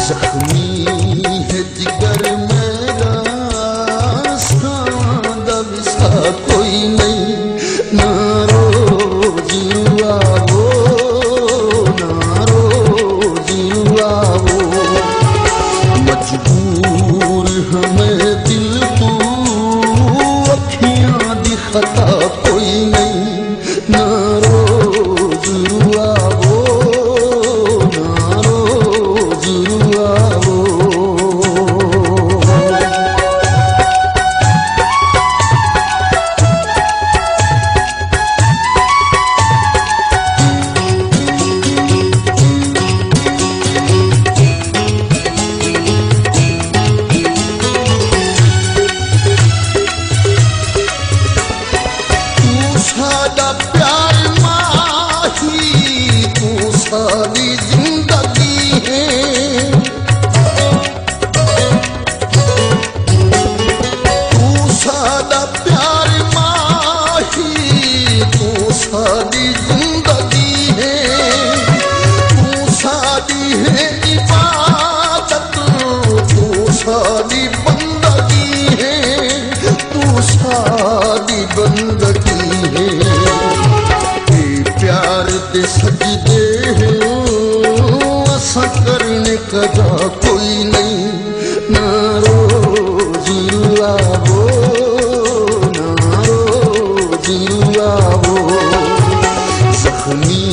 जख्मी है जिगर मेरा, सांदा विसा कोई नहीं, ना रोज रुआवो, ना रोज रुआवो। मजबूर हमें दिल तू, अखियां दी खता कोई नहीं, ना रोज रुआवो, ना रोज रुआवो। सादा प्यार माही, तू सारी जिंदगी है, तू सादा प्यार माही, तू सारी जिंदगी है, तू सादी है इबादत, तू सादी बंदगी है, तू सादी बंदगी है। प्यार दे सजदे असा करने कदा कोई नहीं, ना रोज रुआवो, ना रोज रुआवो। जख्मी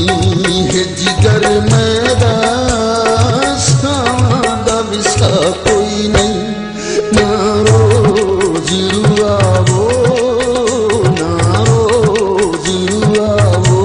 है जिगर मेरा, सांदा विसा कोई नहीं, ना रोज रुआवो, ना रोज रुआवो।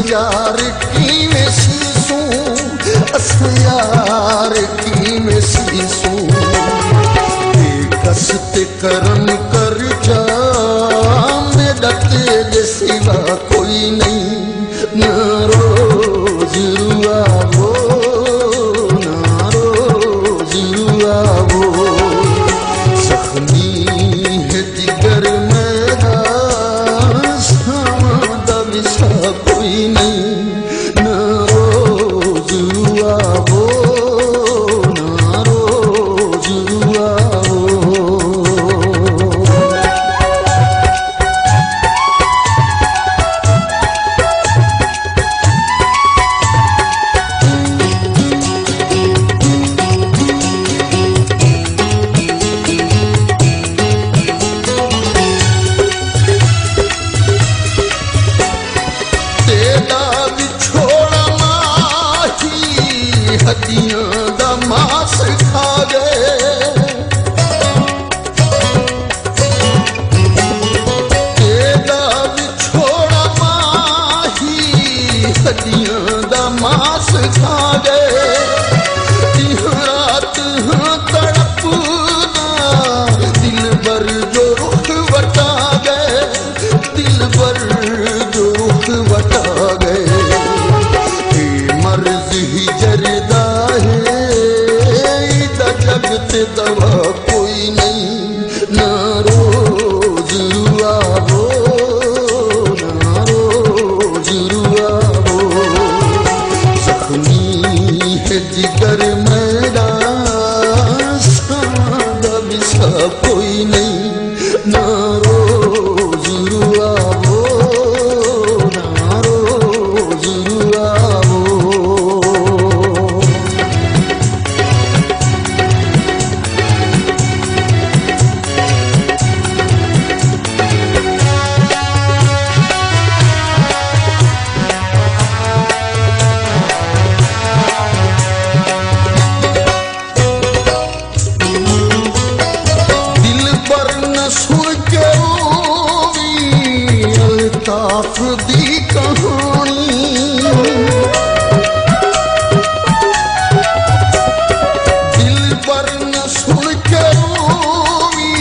यार की में सीसू, यार की में सीसू, कष्ट कर्म कर जा, मेरा तेरे सिवा कोई नहीं, ना रोज रुआवो, ना रोज रुआवो। जख्मी है जिगर मेरा, सांदा विसा कोई नहीं, ना रोज रुआवो, ना रोज रुआवो। हड्डियां दा मास खा गए, तेरा विछोड़ा माही, हड्डियां दा मास खा गए। रात हाँ तड़पना, दिल भर जो रुख वटा गए, दिल भर जो रुख वटा गए। मर्ज ही जरदा है, जगत दवा कोई नहीं, ना रोज रुआवो, ना रोज रुआवो। जख्मी है जिगर मेरा, सांदा विसा कोई नहीं, ना रोज रुआवो, ना रोज रुआवो। अल्ताफ दी कहानी। दिल पर न सुन के रोवी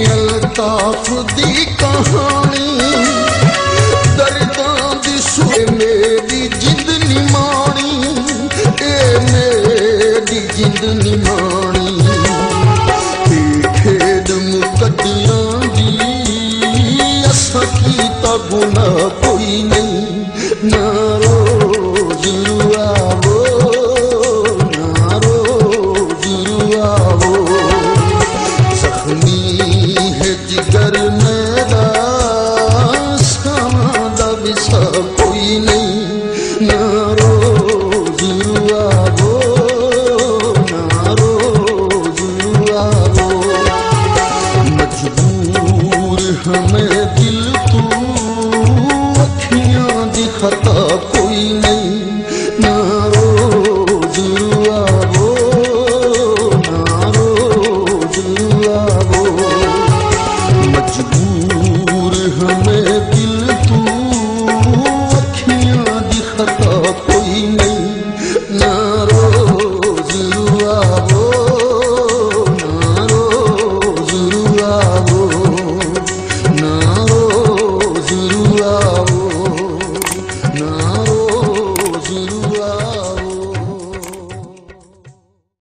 अल्ताफ दी कहानी। दर्दां दी सुन मेरी जिंद निमाणी, ए मेरी जिंद निमाणी।